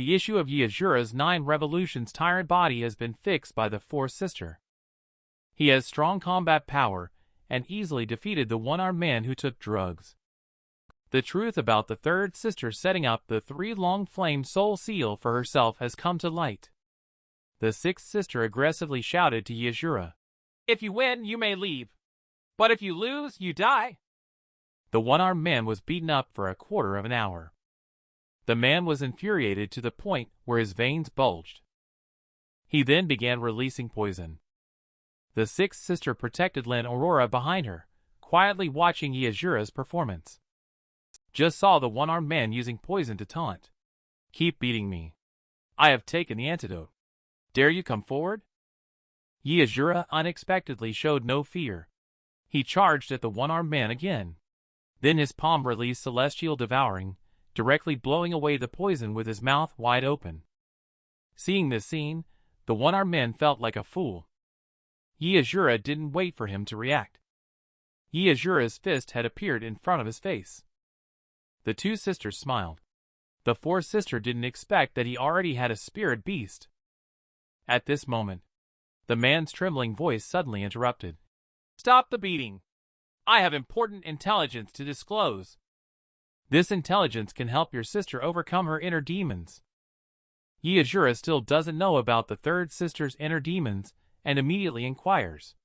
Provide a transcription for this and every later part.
The issue of Asura's 9 revolutions tired body has been fixed by the fourth sister. He has strong combat power and easily defeated the one-armed man who took drugs. The truth about the third sister setting up the 3 long-flame soul seal for herself has come to light. The sixth sister aggressively shouted to Asura, "If you win, you may leave. But if you lose, you die." The one-armed man was beaten up for a quarter of an hour. The man was infuriated to the point where his veins bulged. He then began releasing poison. The sixth sister protected Lynn Aurora behind her, quietly watching Asura's performance. Just saw the one-armed man using poison to taunt. "Keep beating me. I have taken the antidote. Dare you come forward?" Asura unexpectedly showed no fear. He charged at the one-armed man again. Then his palm released celestial devouring, directly blowing away the poison with his mouth wide open. Seeing this scene, the one-armed man felt like a fool. Asura didn't wait for him to react. Asura's fist had appeared in front of his face. The two sisters smiled. The fourth sister didn't expect that he already had a spirit beast. At this moment, the man's trembling voice suddenly interrupted. "Stop the beating. I have important intelligence to disclose. This intelligence can help your sister overcome her inner demons." Asura still doesn't know about the third sister's inner demons and immediately inquires.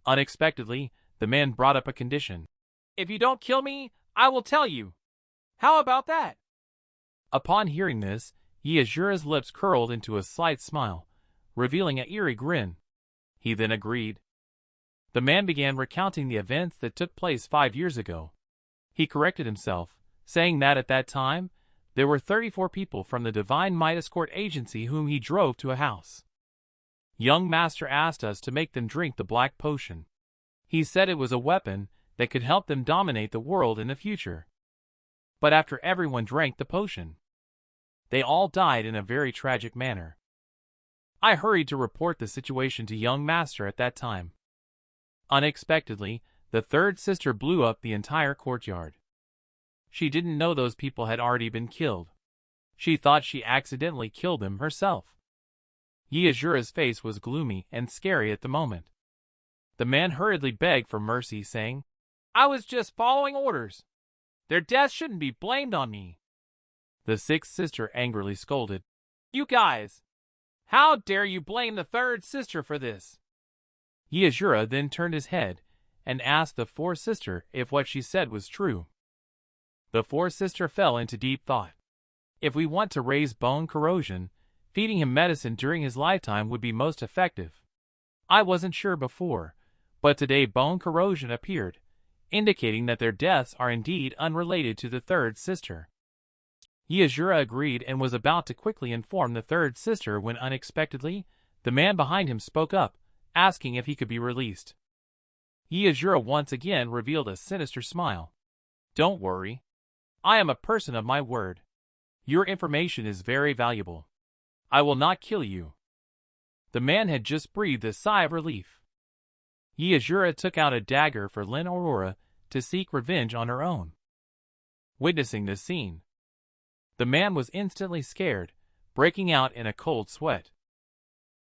Unexpectedly, the man brought up a condition. "If you don't kill me, I will tell you. How about that?" Upon hearing this, Asura's lips curled into a slight smile, revealing an eerie grin. He then agreed. The man began recounting the events that took place 5 years ago. He corrected himself, saying that at that time, there were 34 people from the Divine Midas Court agency whom he drove to a house. Young Master asked us to make them drink the black potion. He said it was a weapon that could help them dominate the world in the future. But after everyone drank the potion, they all died in a very tragic manner. I hurried to report the situation to young Master at that time. Unexpectedly, the third sister blew up the entire courtyard. She didn't know those people had already been killed. She thought she accidentally killed them herself. Asura's face was gloomy and scary at the moment. The man hurriedly begged for mercy, saying, "I was just following orders. Their death shouldn't be blamed on me." The sixth sister angrily scolded, "You guys! How dare you blame the third sister for this?" Asura then turned his head and asked the fourth sister if what she said was true. The fourth sister fell into deep thought. If we want to raise bone corrosion, feeding him medicine during his lifetime would be most effective. I wasn't sure before, but today bone corrosion appeared, indicating that their deaths are indeed unrelated to the third sister. Asura agreed and was about to quickly inform the third sister when unexpectedly, the man behind him spoke up, asking if he could be released. Asura once again revealed a sinister smile. "Don't worry. I am a person of my word. Your information is very valuable. I will not kill you." The man had just breathed a sigh of relief. Asura took out a dagger for Lynn Aurora to seek revenge on her own. Witnessing this scene, the man was instantly scared, breaking out in a cold sweat.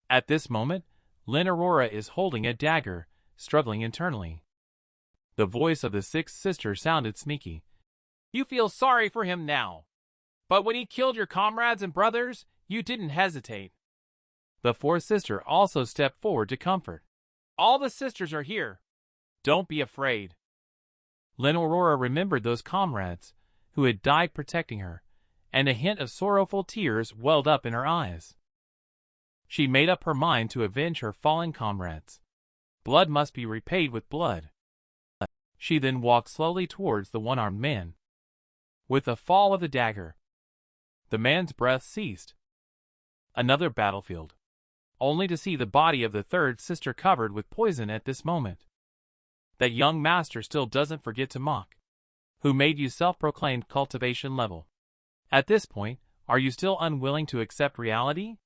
At this moment, Lynn Aurora is holding a dagger, struggling internally. The voice of the sixth sister sounded sneaky. "You feel sorry for him now. But when he killed your comrades and brothers, you didn't hesitate." The fourth sister also stepped forward to comfort. "All the sisters are here. Don't be afraid." Lynn Aurora remembered those comrades who had died protecting her, and a hint of sorrowful tears welled up in her eyes. She made up her mind to avenge her fallen comrades. Blood must be repaid with blood. She then walked slowly towards the one-armed man. With the fall of the dagger, the man's breath ceased. Another battlefield, only to see the body of the third sister covered with poison at this moment. That young master still doesn't forget to mock. Who made you self-proclaimed cultivation level? At this point, are you still unwilling to accept reality?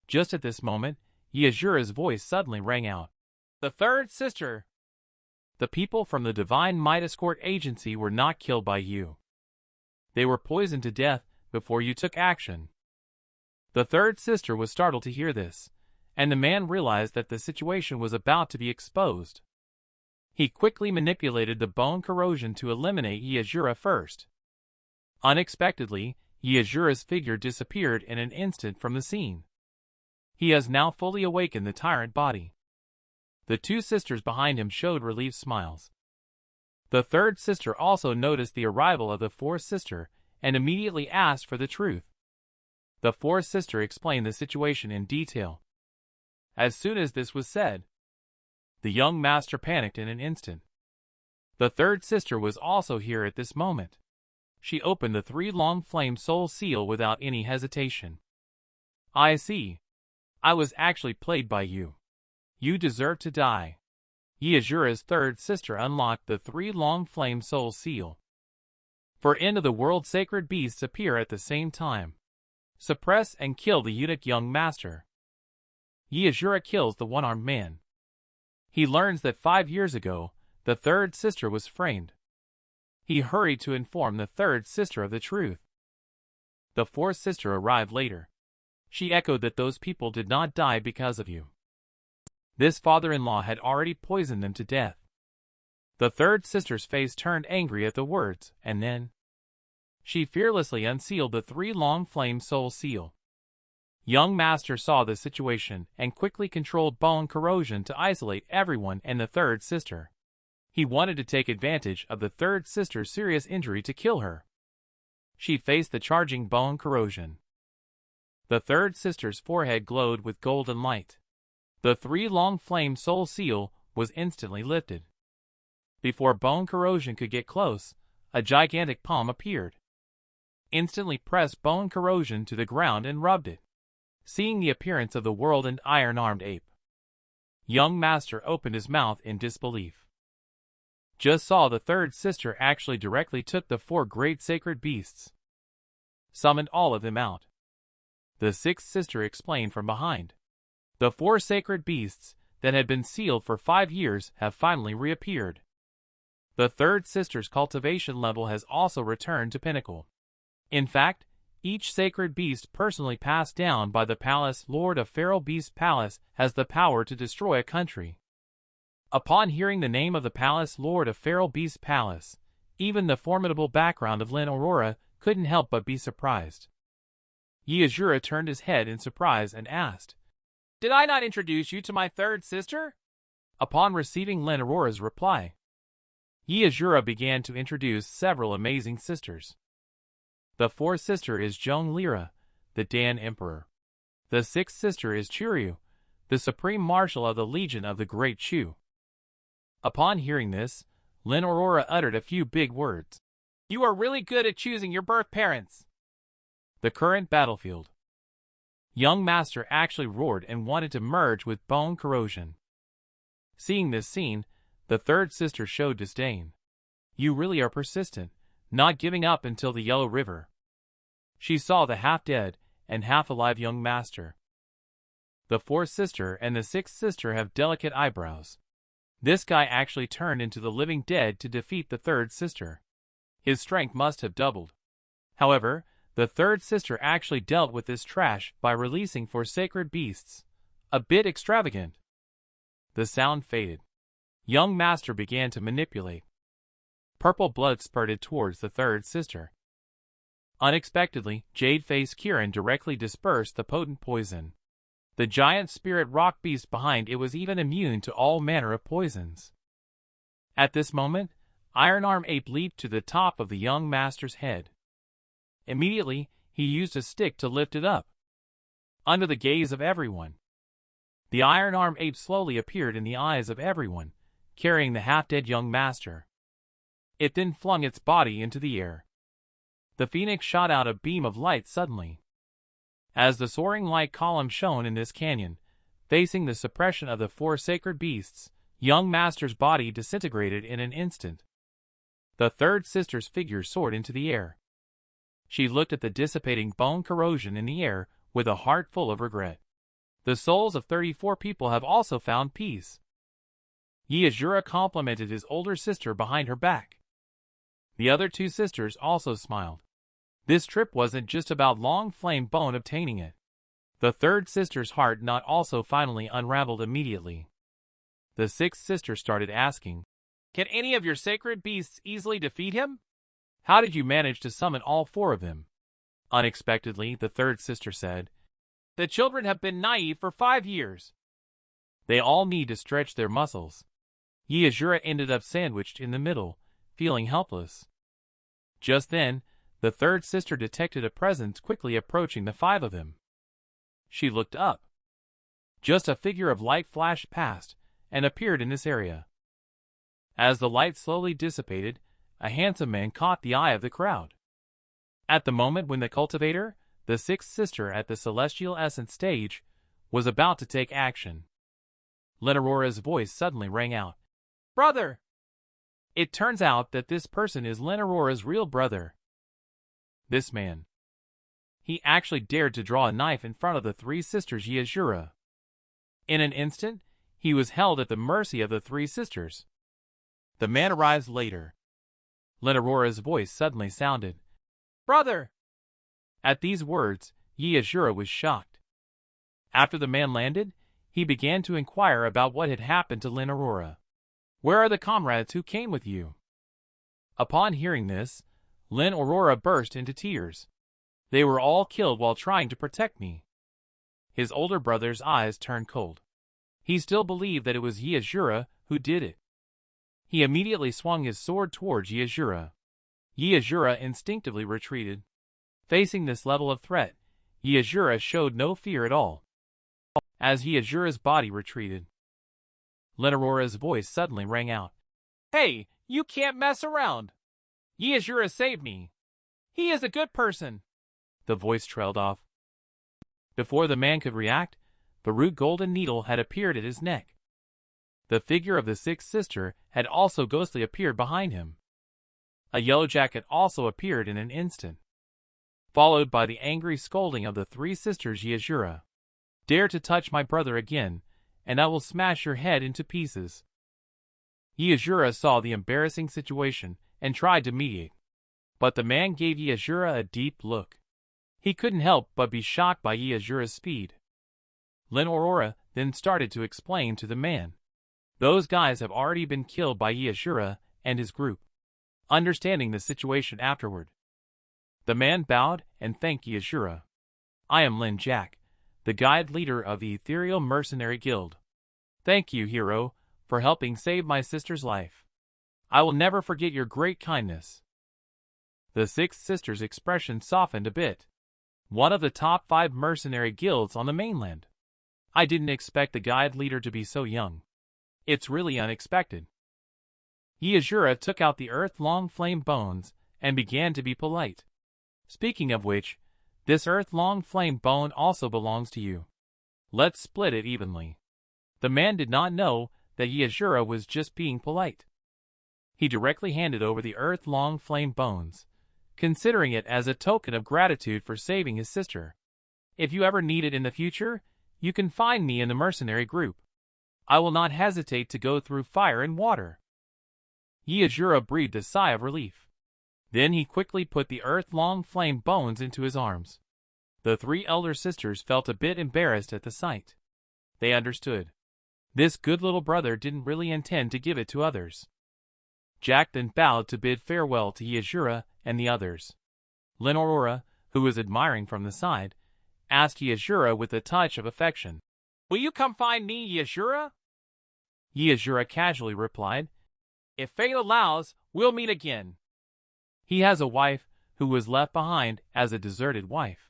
Just at this moment, Asura's voice suddenly rang out. "The third sister! The people from the Divine Midas Court agency were not killed by you. They were poisoned to death before you took action." The third sister was startled to hear this, and the man realized that the situation was about to be exposed. He quickly manipulated the bone corrosion to eliminate Asura first. Unexpectedly, Asura's figure disappeared in an instant from the scene. He has now fully awakened the tyrant body. The two sisters behind him showed relieved smiles. The third sister also noticed the arrival of the fourth sister and immediately asked for the truth. The fourth sister explained the situation in detail. As soon as this was said, the young master panicked in an instant. The third sister was also here at this moment. She opened the 3 long flame soul seal without any hesitation. I see. I was actually played by you. You deserve to die. Asura's third sister unlocked the 3 long flame soul seal. For end of the world sacred beasts appear at the same time. Suppress and kill the eunuch young master. Asura kills the one-armed man. He learns that 5 years ago, the third sister was framed. He hurried to inform the third sister of the truth. The fourth sister arrived later. She echoed that those people did not die because of you. This father-in-law had already poisoned them to death. The third sister's face turned angry at the words, and then she fearlessly unsealed the 3 long flame soul seal. Young master saw the situation and quickly controlled bone corrosion to isolate everyone and the third sister. He wanted to take advantage of the third sister's serious injury to kill her. She faced the charging bone corrosion. The third sister's forehead glowed with golden light. The 3 long flame soul seal was instantly lifted. Before bone corrosion could get close, a gigantic palm appeared. Instantly pressed bone corrosion to the ground and rubbed it. Seeing the appearance of the whirlwind iron-armed ape, young master opened his mouth in disbelief. Just saw the third sister actually directly took the 4 great sacred beasts. Summoned all of them out. The sixth sister explained from behind. The 4 sacred beasts that had been sealed for 5 years have finally reappeared. The third sister's cultivation level has also returned to pinnacle. In fact, each sacred beast personally passed down by the palace lord of Feral Beast Palace has the power to destroy a country. Upon hearing the name of the palace lord of Feral Beast Palace, even the formidable background of Lynn Aurora couldn't help but be surprised. Asura turned his head in surprise and asked, "Did I not introduce you to my third sister?" Upon receiving Lynn Aurora's reply, Asura began to introduce several amazing sisters. The fourth sister is Zhong Lira, the Dan Emperor. The sixth sister is Churyu, the Supreme Marshal of the Legion of the Great Chu. Upon hearing this, Lynn Aurora uttered a few big words. "You are really good at choosing your birth parents." The current battlefield. Young master actually roared and wanted to merge with bone corrosion. Seeing this scene, the third sister showed disdain. "You really are persistent, not giving up until the Yellow River." She saw the half-dead and half-alive young master. The fourth sister and the sixth sister have delicate eyebrows. This guy actually turned into the living dead to defeat the third sister. His strength must have doubled. However, the third sister actually dealt with this trash by releasing 4 sacred beasts. A bit extravagant. The sound faded. Young master began to manipulate. Purple blood spurted towards the third sister. Unexpectedly, Jade-faced Kirin directly dispersed the potent poison. The giant spirit rock beast behind it was even immune to all manner of poisons. At this moment, Iron Arm Ape leaped to the top of the young master's head. Immediately, he used a stick to lift it up. Under the gaze of everyone, the Iron Arm Ape slowly appeared in the eyes of everyone, carrying the half-dead young master. It then flung its body into the air. The phoenix shot out a beam of light suddenly. As the soaring light column shone in this canyon, facing the suppression of the 4 sacred beasts, young master's body disintegrated in an instant. The third sister's figure soared into the air. She looked at the dissipating bone corrosion in the air with a heart full of regret. The souls of 34 people have also found peace. Asura complimented his older sister behind her back. The other 2 sisters also smiled. This trip wasn't just about long flame bone obtaining it. The third sister's heart not also finally unraveled immediately. The sixth sister started asking, "Can any of your sacred beasts easily defeat him? How did you manage to summon all 4 of them?" Unexpectedly, the third sister said, "The children have been naive for 5 years. They all need to stretch their muscles." Asura ended up sandwiched in the middle, feeling helpless. Just then, the third sister detected a presence quickly approaching the 5 of them. She looked up. Just a figure of light flashed past and appeared in this area. As the light slowly dissipated, a handsome man caught the eye of the crowd. At the moment when the cultivator, the sixth sister at the celestial essence stage, was about to take action, Lenorora's voice suddenly rang out. "Brother!" It turns out that this person is Lenorora's real brother. This man. He actually dared to draw a knife in front of the 3 sisters Asura. In an instant, he was held at the mercy of the 3 sisters. The man arrives later. Lenorora's voice suddenly sounded, "Brother!" At these words, Asura was shocked. After the man landed, he began to inquire about what had happened to Lenorora. "Where are the comrades who came with you?" Upon hearing this, Lenorora burst into tears. "They were all killed while trying to protect me." His older brother's eyes turned cold. He still believed that it was Asura who did it. He immediately swung his sword towards Asura. Asura instinctively retreated. Facing this level of threat, Asura showed no fear at all. As Asura's body retreated, Lenorora's voice suddenly rang out. "Hey, you can't mess around! Asura saved me! He is a good person!" The voice trailed off. Before the man could react, the root golden needle had appeared at his neck. The figure of the sixth sister had also ghostly appeared behind him. A yellow jacket also appeared in an instant, followed by the angry scolding of the 3 sisters Asura. "Dare to touch my brother again, and I will smash your head into pieces." Asura saw the embarrassing situation and tried to mediate, but the man gave Asura a deep look. He couldn't help but be shocked by Asura's speed. Lenorora then started to explain to the man. "Those guys have already been killed by Asura and his group." Understanding the situation afterward, the man bowed and thanked Asura. "I am Lin Jack, the guide leader of the Ethereal Mercenary Guild. Thank you, hero, for helping save my sister's life. I will never forget your great kindness." The sixth sister's expression softened a bit. "One of the top 5 mercenary guilds on the mainland. I didn't expect the guide leader to be so young. It's really unexpected." Asura took out the earth-long flame bones and began to be polite. "Speaking of which, this earth-long flame bone also belongs to you. Let's split it evenly." The man did not know that Asura was just being polite. He directly handed over the earth-long flame bones, considering it as a token of gratitude for saving his sister. "If you ever need it in the future, you can find me in the mercenary group. I will not hesitate to go through fire and water." Asura breathed a sigh of relief. Then he quickly put the earth-long flame bones into his arms. The 3 elder sisters felt a bit embarrassed at the sight. They understood. This good little brother didn't really intend to give it to others. Jack then bowed to bid farewell to Asura and the others. Lenorora, who was admiring from the side, asked Asura with a touch of affection, "Will you come find me, Asura?" Asura casually replied, "If fate allows, we'll meet again." He has a wife who was left behind as a deserted wife.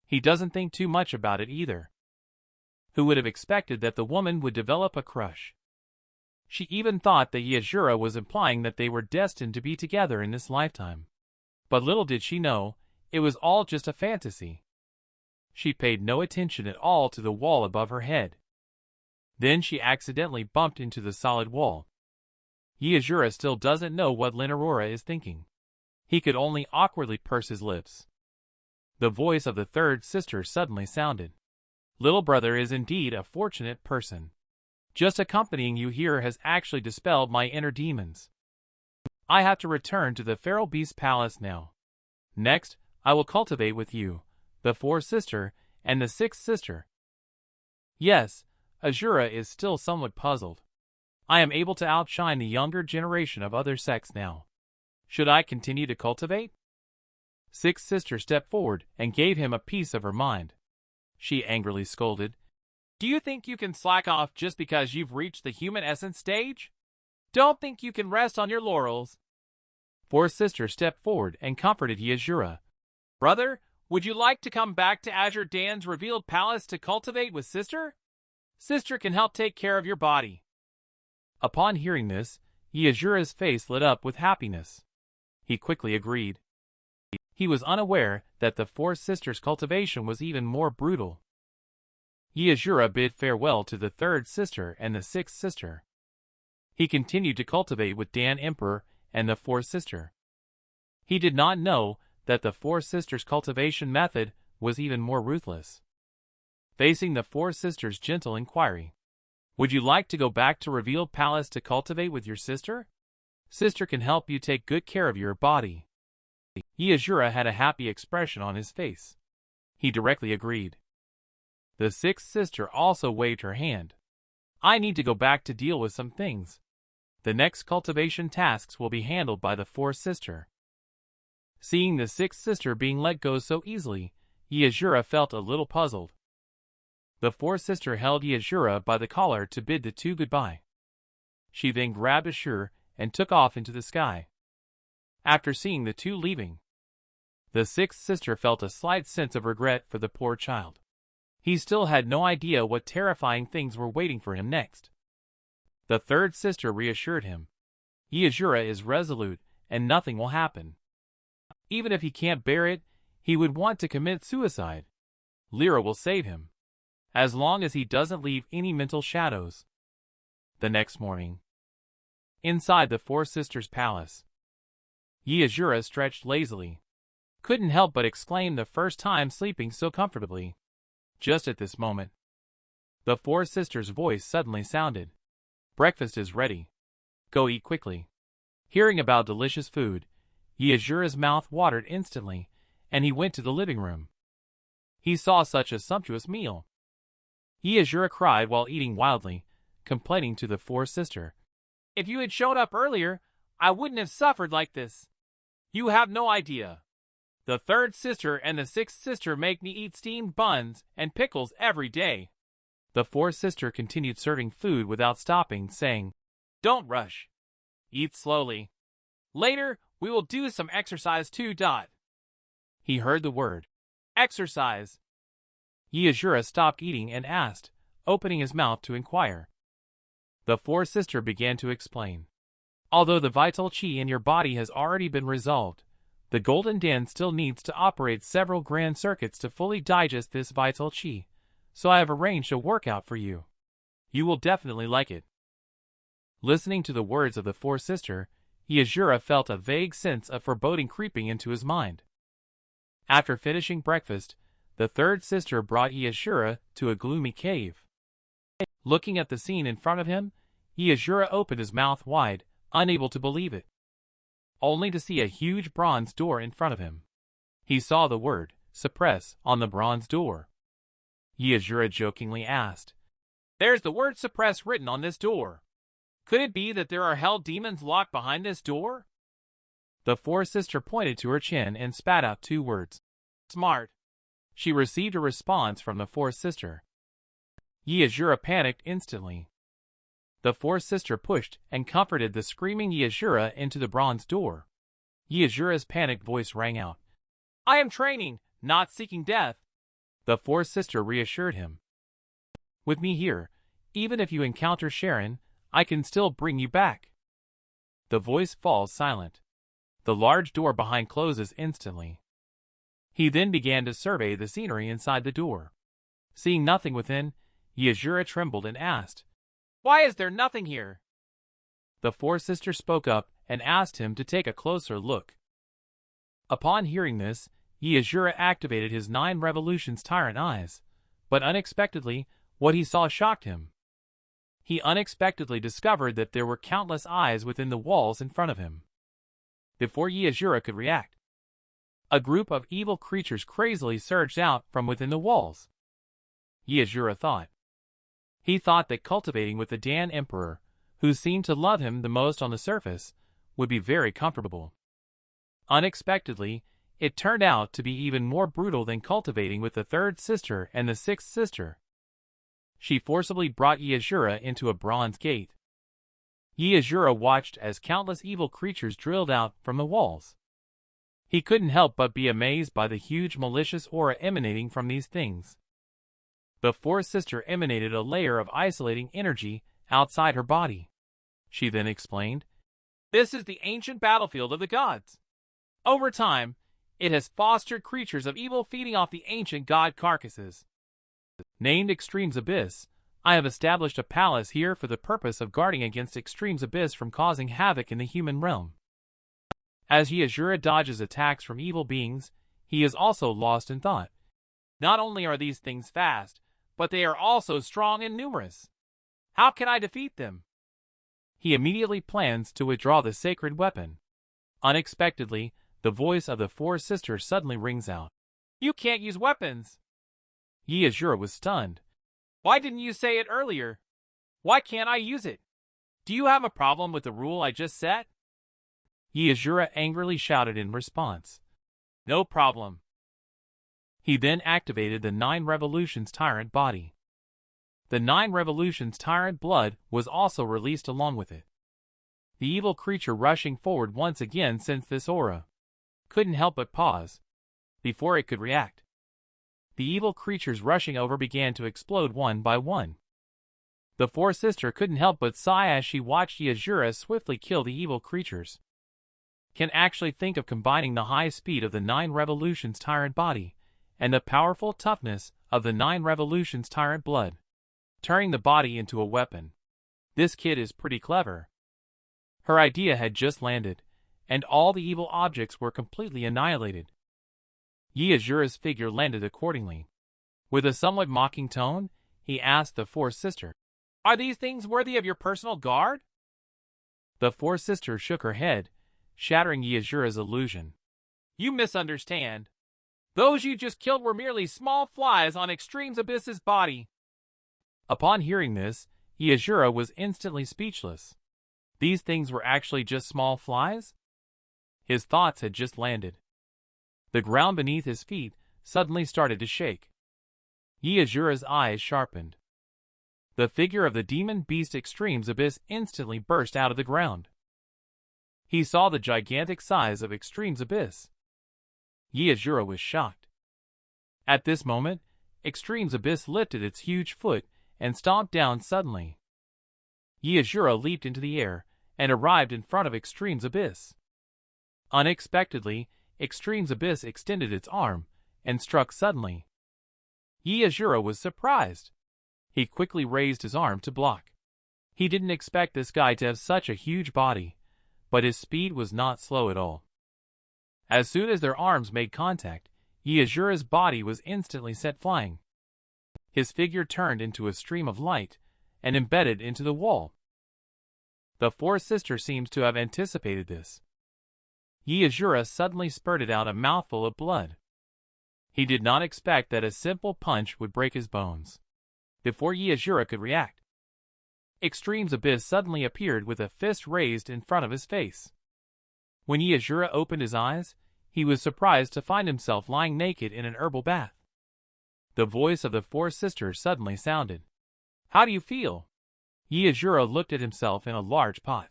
He doesn't think too much about it either. Who would have expected that the woman would develop a crush? She even thought that Asura was implying that they were destined to be together in this lifetime. But little did she know, it was all just a fantasy. She paid no attention at all to the wall above her head. Then she accidentally bumped into the solid wall. Asura still doesn't know what Lenorora is thinking. He could only awkwardly purse his lips. The voice of the third sister suddenly sounded. "Little brother is indeed a fortunate person. Just accompanying you here has actually dispelled my inner demons. I have to return to the Feral Beast Palace now. Next, I will cultivate with you, the fourth sister, and the sixth sister. Yes, Asura is still somewhat puzzled. I am able to outshine the younger generation of other sects now. Should I continue to cultivate? Sixth sister stepped forward and gave him a piece of her mind. She angrily scolded, "Do you think you can slack off just because you've reached the human essence stage? Don't think you can rest on your laurels." Fourth sister stepped forward and comforted Asura. "Brother, would you like to come back to Azure Dan's revealed palace to cultivate with sister? Sister can help take care of your body." Upon hearing this, Asura's face lit up with happiness. He quickly agreed. He was unaware that the fourth sister's cultivation was even more brutal. Asura bid farewell to the third sister and the sixth sister. He continued to cultivate with Dan Emperor and the fourth sister. He did not know that the fourth sister's cultivation method was even more ruthless. Facing the fourth sister's gentle inquiry, "Would you like to go back to Revealed Palace to cultivate with your sister? Sister can help you take good care of your body." Asura had a happy expression on his face. He directly agreed. The sixth sister also waved her hand. "I need to go back to deal with some things. The next cultivation tasks will be handled by the fourth sister." Seeing the sixth sister being let go so easily, Asura felt a little puzzled. The fourth sister held Asura by the collar to bid the two goodbye. She then grabbed Asura and took off into the sky. After seeing the two leaving, the sixth sister felt a slight sense of regret for the poor child. He still had no idea what terrifying things were waiting for him next. The third sister reassured him. Asura is resolute and nothing will happen. Even if he can't bear it, he would want to commit suicide. Lyra will save him, as long as he doesn't leave any mental shadows. The next morning, inside the four sisters' palace, Asura stretched lazily. Couldn't help but exclaim the first time sleeping so comfortably. Just at this moment, the four sisters' voice suddenly sounded. "Breakfast is ready. Go eat quickly." Hearing about delicious food, Asura's mouth watered instantly, and he went to the living room. He saw such a sumptuous meal. Asura cried while eating wildly, complaining to the fourth sister, "If you had shown up earlier, I wouldn't have suffered like this. You have no idea. The third sister and the sixth sister make me eat steamed buns and pickles every day." The fourth sister continued serving food without stopping, saying, "Don't rush. Eat slowly. Later, we will do some exercise too. He heard the word, "exercise." Asura stopped eating and asked, opening his mouth to inquire. The fourth sister began to explain. "Although the vital chi in your body has already been resolved, the Golden Den still needs to operate several grand circuits to fully digest this vital chi, so I have arranged a workout for you. You will definitely like it." Listening to the words of the fourth sister, Asura felt a vague sense of foreboding creeping into his mind. After finishing breakfast, the third sister brought Asura to a gloomy cave. Looking at the scene in front of him, Asura opened his mouth wide, unable to believe it, only to see a huge bronze door in front of him. He saw the word, "suppress," on the bronze door. Asura jokingly asked, "There's the word suppress written on this door. Could it be that there are hell demons locked behind this door?" The fourth sister pointed to her chin and spat out two words, "smart." She received a response from the fourth sister. Asura panicked instantly. The fourth sister pushed and comforted the screaming Asura into the bronze door. Asura's panicked voice rang out, "I am training, not seeking death." The fourth sister reassured him. "With me here, even if you encounter Sharon, I can still bring you back." The voice falls silent. The large door behind closes instantly. He then began to survey the scenery inside the door. Seeing nothing within, Asura trembled and asked, "Why is there nothing here?" The fourth sister spoke up and asked him to take a closer look. Upon hearing this, Asura activated his 9 revolutions tyrant eyes, but unexpectedly, what he saw shocked him. He unexpectedly discovered that there were countless eyes within the walls in front of him. Before Asura could react, a group of evil creatures crazily surged out from within the walls. Asura thought. He thought that cultivating with the Dan Emperor, who seemed to love him the most on the surface, would be very comfortable. Unexpectedly, it turned out to be even more brutal than cultivating with the third sister and the sixth sister. She forcibly brought Asura into a bronze gate. Asura watched as countless evil creatures drilled out from the walls. He couldn't help but be amazed by the huge malicious aura emanating from these things. The fourth sister emanated a layer of isolating energy outside her body. She then explained, "This is the ancient battlefield of the gods. Over time, it has fostered creatures of evil feeding off the ancient god carcasses. Named Extreme's Abyss, I have established a palace here for the purpose of guarding against Extreme's Abyss from causing havoc in the human realm." As Asura dodges attacks from evil beings, he is also lost in thought. Not only are these things fast, but they are also strong and numerous. How can I defeat them? He immediately plans to withdraw the sacred weapon. Unexpectedly, the voice of the fourth sister suddenly rings out. "You can't use weapons!" Asura was stunned. "Why didn't you say it earlier? Why can't I use it? Do you have a problem with the rule I just set?" Asura angrily shouted in response. "No problem." He then activated the 9 Revolutions Tyrant body. The 9 Revolutions Tyrant blood was also released along with it. The evil creature rushing forward once again sensed this aura. Couldn't help but pause before it could react. The evil creatures rushing over began to explode one by one. The fourth sister couldn't help but sigh as she watched Asura swiftly kill the evil creatures. Can actually think of combining the high speed of the 9 Revolutions Tyrant body and the powerful toughness of the 9 Revolutions Tyrant blood, turning the body into a weapon. This kid is pretty clever. Her idea had just landed, and all the evil objects were completely annihilated. Asura's figure landed accordingly. With a somewhat mocking tone, he asked the fourth sister, "Are these things worthy of your personal guard?" The fourth sister shook her head, shattering Asura's illusion. "You misunderstand. Those you just killed were merely small flies on Extreme's Abyss's body." Upon hearing this, Asura was instantly speechless. These things were actually just small flies? His thoughts had just landed. The ground beneath his feet suddenly started to shake. Asura's eyes sharpened. The figure of the demon beast Extreme's Abyss instantly burst out of the ground. He saw the gigantic size of Extreme's Abyss. Asura was shocked. At this moment, Extreme's Abyss lifted its huge foot and stomped down suddenly. Asura leaped into the air and arrived in front of Extreme's Abyss. Unexpectedly, Extreme's Abyss extended its arm and struck suddenly. Asura was surprised. He quickly raised his arm to block. He didn't expect this guy to have such a huge body, but his speed was not slow at all. As soon as their arms made contact, Asura's body was instantly set flying. His figure turned into a stream of light and embedded into the wall. The fourth sister seems to have anticipated this. Asura suddenly spurted out a mouthful of blood. He did not expect that a simple punch would break his bones. Before Asura could react, Extreme's Abyss suddenly appeared with a fist raised in front of his face. When Asura opened his eyes, he was surprised to find himself lying naked in an herbal bath. The voice of the fourth sister suddenly sounded. "How do you feel?" Asura looked at himself in a large pot.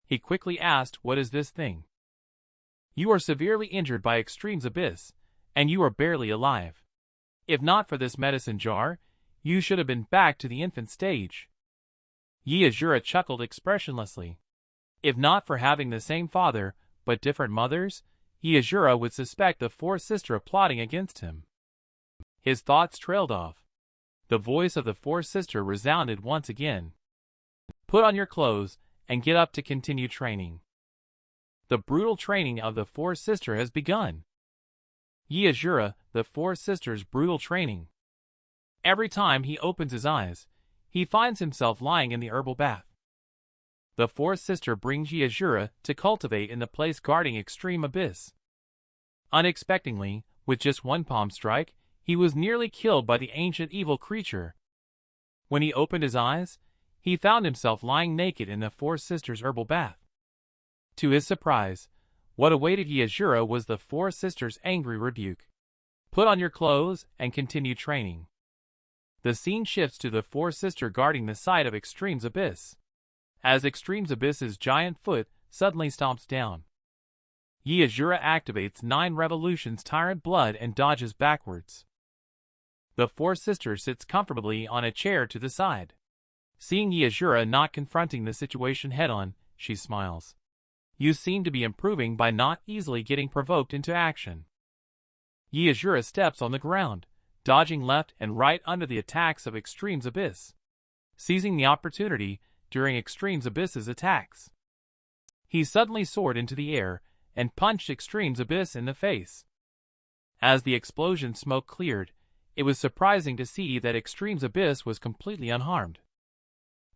He quickly asked, "What is this thing?" "You are severely injured by Extreme's Abyss, and you are barely alive. If not for this medicine jar, you should have been back to the infant stage." Asura chuckled expressionlessly. If not for having the same father, but different mothers, Asura would suspect the fourth sister plotting against him. His thoughts trailed off. The voice of the fourth sister resounded once again. "Put on your clothes and get up to continue training." The brutal training of the fourth sister has begun. Asura, the fourth sister's brutal training. Every time he opens his eyes, he finds himself lying in the herbal bath. The fourth sister brings Asura to cultivate in the place guarding Extreme Abyss. Unexpectedly, with just one palm strike, He was nearly killed by the ancient evil creature. When he opened his eyes, he found himself lying naked in the Four Sisters' herbal bath. To his surprise, what awaited Asura was the Four Sisters' angry rebuke. Put on your clothes and continue training. The scene shifts to the Four Sister guarding the side of Extreme's abyss. As Extreme's abyss's giant foot suddenly stomps down, Asura activates 9 revolutions tyrant blood and dodges backwards. The Four Sister sits comfortably on a chair to the side. Seeing Asura not confronting the situation head-on, she smiles. You seem to be improving by not easily getting provoked into action. Asura steps on the ground, dodging left and right under the attacks of Extreme's abyss. Seizing the opportunity during Extreme's abyss's attacks, he suddenly soared into the air and punched Extreme's abyss in the face. As the explosion smoke cleared, it was surprising to see that Extreme's abyss was completely unharmed.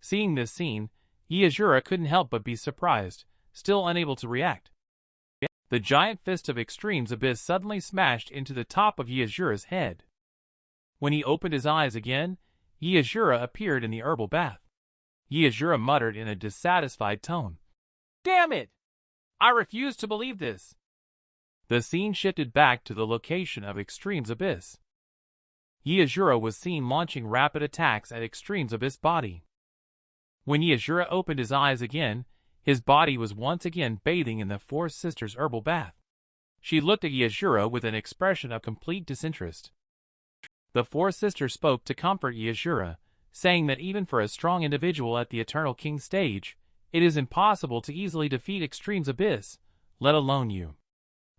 Seeing this scene, Asura couldn't help but be surprised, still unable to react. The giant fist of Extreme's abyss suddenly smashed into the top of Asura's head. When he opened his eyes again, Asura appeared in the herbal bath. Asura muttered in a dissatisfied tone, "Damn it! I refuse to believe this." The scene shifted back to the location of Extreme's abyss. Asura was seen launching rapid attacks at Extreme's abyss body. When Asura opened his eyes again, his body was once again bathing in the Four Sisters' herbal bath. She looked at Asura with an expression of complete disinterest. The Four Sisters spoke to comfort Asura, saying that even for a strong individual at the Eternal King stage, it is impossible to easily defeat Extreme's abyss, let alone you.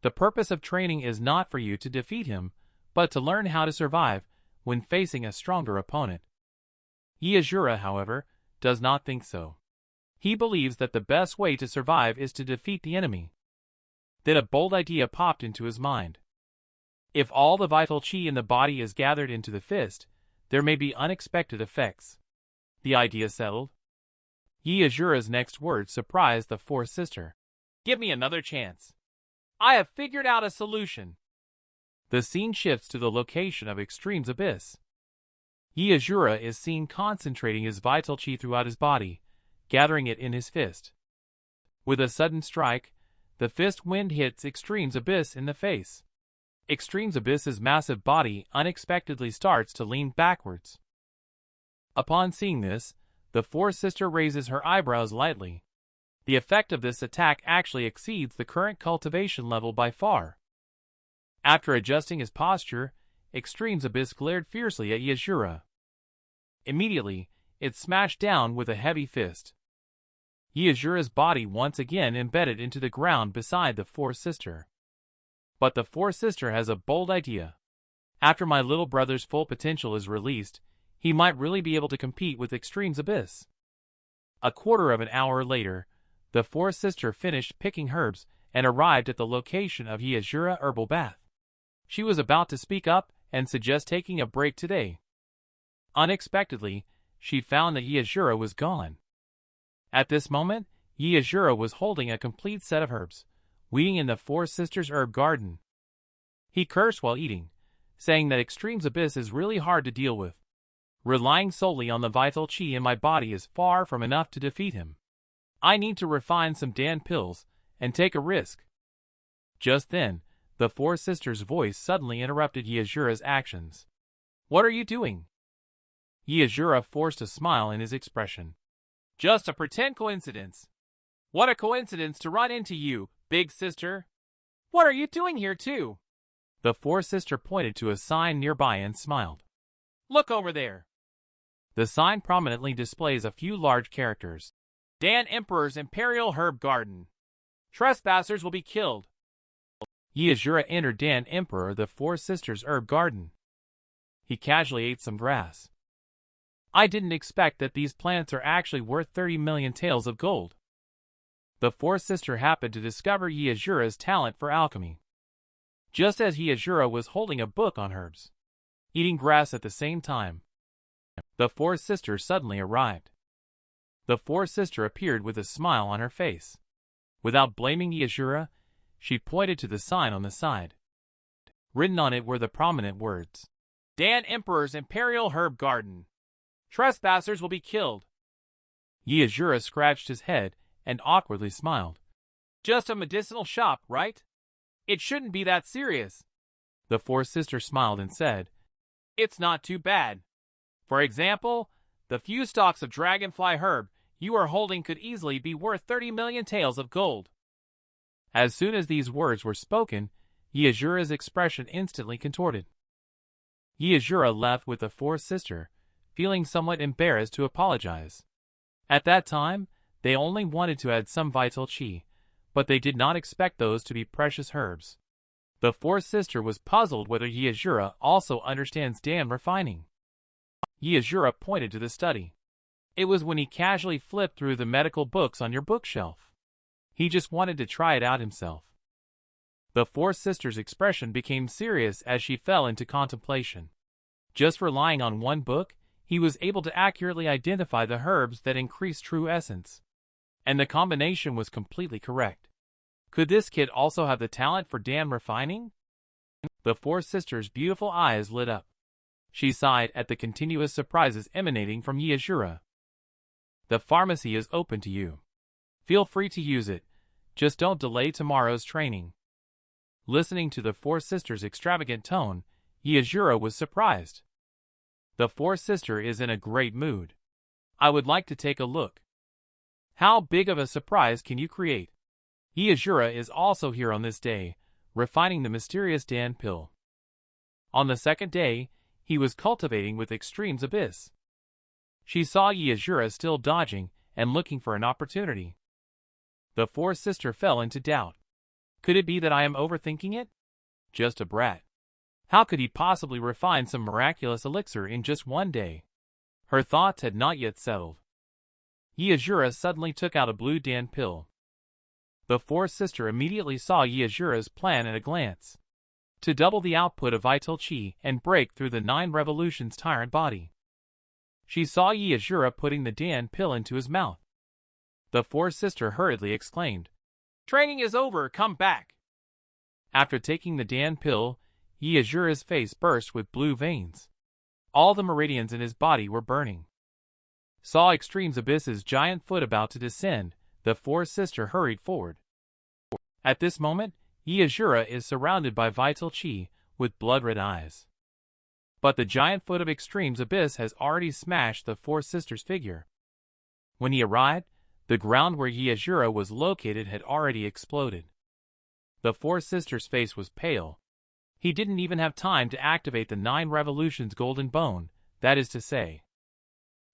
The purpose of training is not for you to defeat him, but to learn how to survive when facing a stronger opponent. Asura, however, does not think so. He believes that the best way to survive is to defeat the enemy. Then a bold idea popped into his mind. If all the vital chi in the body is gathered into the fist, there may be unexpected effects. The idea settled. Asura's next words surprised the Fourth Sister. "Give me another chance. I have figured out a solution." The scene shifts to the location of Extreme's abyss. Asura is seen concentrating his vital chi throughout his body, gathering it in his fist. With a sudden strike, the fist wind hits Extreme's abyss in the face. Extreme's abyss's massive body unexpectedly starts to lean backwards. Upon seeing this, the Fourth Sister raises her eyebrows lightly. The effect of this attack actually exceeds the current cultivation level by far. After adjusting his posture, Extreme's abyss glared fiercely at Asura. Immediately, it smashed down with a heavy fist. Asura's body once again embedded into the ground beside the Fourth Sister. But the Fourth Sister has a bold idea. After my little brother's full potential is released, he might really be able to compete with Extreme's abyss. A quarter of an hour later, the Fourth Sister finished picking herbs and arrived at the location of Asura herbal bath. She was about to speak up and suggest taking a break today. Unexpectedly, she found that Asura was gone. At this moment, Asura was holding a complete set of herbs, weeding in the Four Sisters' herb garden. He cursed while eating, saying that Extreme's abyss is really hard to deal with. Relying solely on the vital chi in my body is far from enough to defeat him. I need to refine some Dan pills and take a risk. Just then, the Four Sisters' voice suddenly interrupted Asura's actions. "What are you doing?" Asura forced a smile in his expression. "Just a pretend coincidence." "What a coincidence to run into you, big sister. What are you doing here too?" The Fourth Sister pointed to a sign nearby and smiled. "Look over there." The sign prominently displays a few large characters. "Dan Emperor's Imperial Herb Garden. Trespassers will be killed." Asura entered Dan Emperor the Four Sisters' herb garden. He casually ate some grass. "I didn't expect that these plants are actually worth 30 million taels of gold." The Fourth Sister happened to discover Asura's talent for alchemy. Just as Asura was holding a book on herbs, eating grass at the same time, the Fourth Sister suddenly arrived. The Fourth Sister appeared with a smile on her face. Without blaming Asura, she pointed to the sign on the side. Written on it were the prominent words, Dan Emperor's Imperial Herb Garden. Trespassers will be killed. Asura scratched his head and awkwardly smiled. Just a medicinal shop, right? It shouldn't be that serious. The fourth sister smiled and said, It's not too bad. For example, the few stalks of dragonfly herb you are holding could easily be worth 30 million taels of gold. As soon as these words were spoken, Asura's expression instantly contorted. Asura left with the fourth sister, feeling somewhat embarrassed to apologize. At that time, they only wanted to add some vital chi, but they did not expect those to be precious herbs. The fourth sister was puzzled whether Asura also understands Dan refining. Asura pointed to the study. It was when he casually flipped through the medical books on your bookshelf. He just wanted to try it out himself. The fourth sister's expression became serious as she fell into contemplation. Just relying on one book, he was able to accurately identify the herbs that increased true essence. And the combination was completely correct. Could this kid also have the talent for Dan refining? The fourth sister's beautiful eyes lit up. She sighed at the continuous surprises emanating from Asura. The pharmacy is open to you. Feel free to use it. Just don't delay tomorrow's training. Listening to the fourth sister's extravagant tone, Asura was surprised. The fourth sister is in a great mood. I would like to take a look. How big of a surprise can you create? Asura is also here on this day, refining the mysterious Dan pill. On the second day, he was cultivating with Extreme's Abyss. She saw Asura still dodging and looking for an opportunity. The fourth sister fell into doubt. Could it be that I am overthinking it? Just a brat. How could he possibly refine some miraculous elixir in just one day? Her thoughts had not yet settled. Asura suddenly took out a blue Dan pill. The fourth sister immediately saw Asura's plan at a glance. To double the output of vital chi and break through the 9 revolutions tyrant body. She saw Asura putting the Dan pill into his mouth. The fourth sister hurriedly exclaimed, Training is over, come back! After taking the Dan pill, Asura's face burst with blue veins. All the meridians in his body were burning. Saw Extreme's Abyss's giant foot about to descend, the fourth sister hurried forward. At this moment, Asura is surrounded by vital chi, with blood-red eyes. But the giant foot of Extreme's Abyss has already smashed the fourth sister's figure. When he arrived, the ground where Asura was located had already exploded. The fourth sister's face was pale. He didn't even have time to activate the 9 revolutions golden bone, that is to say.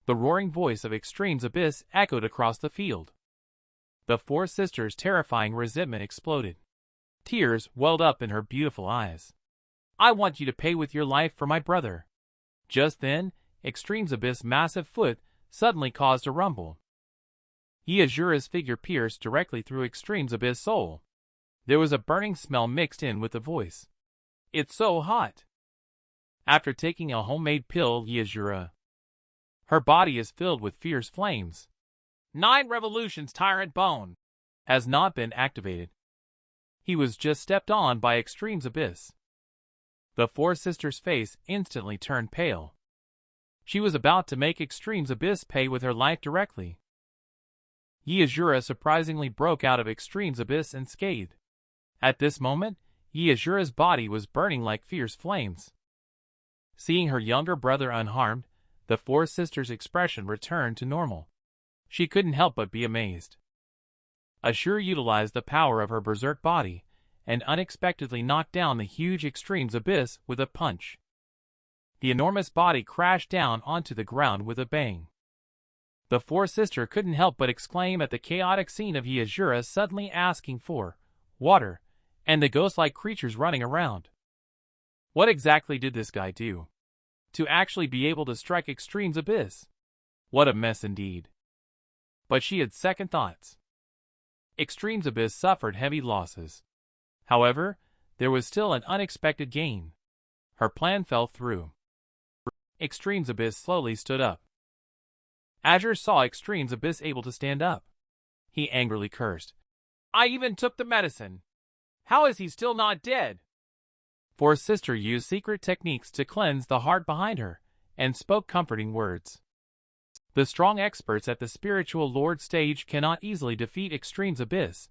The roaring voice of Extreme's Abyss echoed across the field. The fourth sister's terrifying resentment exploded. Tears welled up in her beautiful eyes. I want you to pay with your life for my brother. Just then, Extreme's Abyss' massive foot suddenly caused a rumble. Asura's figure pierced directly through Extreme's Abyss' soul. There was a burning smell mixed in with the voice. It's so hot. After taking a homemade pill, Asura. Her body is filled with fierce flames. 9 revolutions tyrant bone has not been activated. He was just stepped on by Extreme's Abyss. The fourth sister's face instantly turned pale. She was about to make Extreme's Abyss pay with her life directly. Asura surprisingly broke out of Extreme's Abyss unscathed. At this moment, Asura's body was burning like fierce flames. Seeing her younger brother unharmed, the fourth sister's expression returned to normal. She couldn't help but be amazed. Asura utilized the power of her berserk body and unexpectedly knocked down the huge Extreme's Abyss with a punch. The enormous body crashed down onto the ground with a bang. The fourth sister couldn't help but exclaim at the chaotic scene of Asura suddenly asking for water and the ghost-like creatures running around. What exactly did this guy do to actually be able to strike Extreme's Abyss? What a mess indeed. But she had second thoughts. Extreme's Abyss suffered heavy losses. However, there was still an unexpected gain. Her plan fell through. Extreme's Abyss slowly stood up. Azure saw Extreme's Abyss able to stand up. He angrily cursed. I even took the medicine. How is he still not dead? Fourth sister used secret techniques to cleanse the heart behind her, and spoke comforting words. The strong experts at the spiritual lord stage cannot easily defeat Extreme's abyss,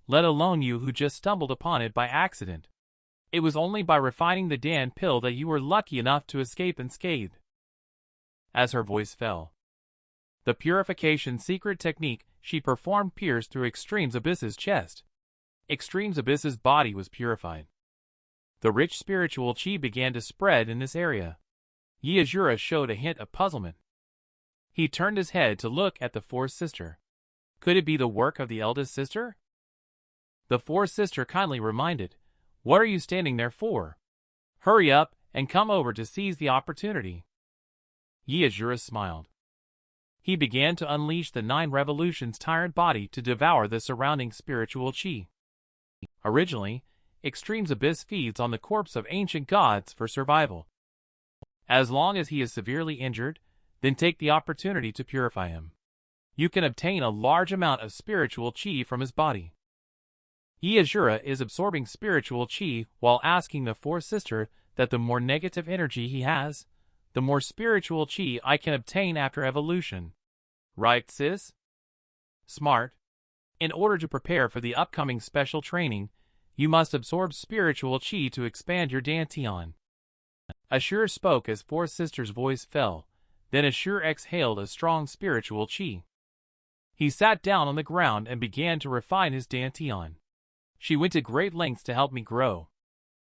let alone you who just stumbled upon it by accident. It was only by refining the Dan pill that you were lucky enough to escape unscathed. As her voice fell, the purification secret technique she performed pierced through Extreme's abyss's chest. Extreme's abyss's body was purified. The rich spiritual chi began to spread in this area. Asura showed a hint of puzzlement. He turned his head to look at the fourth sister. Could it be the work of the eldest sister? The fourth sister kindly reminded, "What are you standing there for? Hurry up and come over to seize the opportunity." Asura smiled. He began to unleash the 9 revolutions tyrant body to devour the surrounding spiritual chi. Originally, Extreme's abyss feeds on the corpse of ancient gods for survival. As long as he is severely injured, then take the opportunity to purify him. You can obtain a large amount of spiritual chi from his body. Asura is absorbing spiritual chi while asking the fourth sister that the more negative energy he has, the more spiritual chi I can obtain after evolution. Right, sis? Smart. In order to prepare for the upcoming special training, you must absorb spiritual chi to expand your dantian. Asura spoke as fourth sister's voice fell, then Asura exhaled a strong spiritual chi. He sat down on the ground and began to refine his dantian. She went to great lengths to help me grow.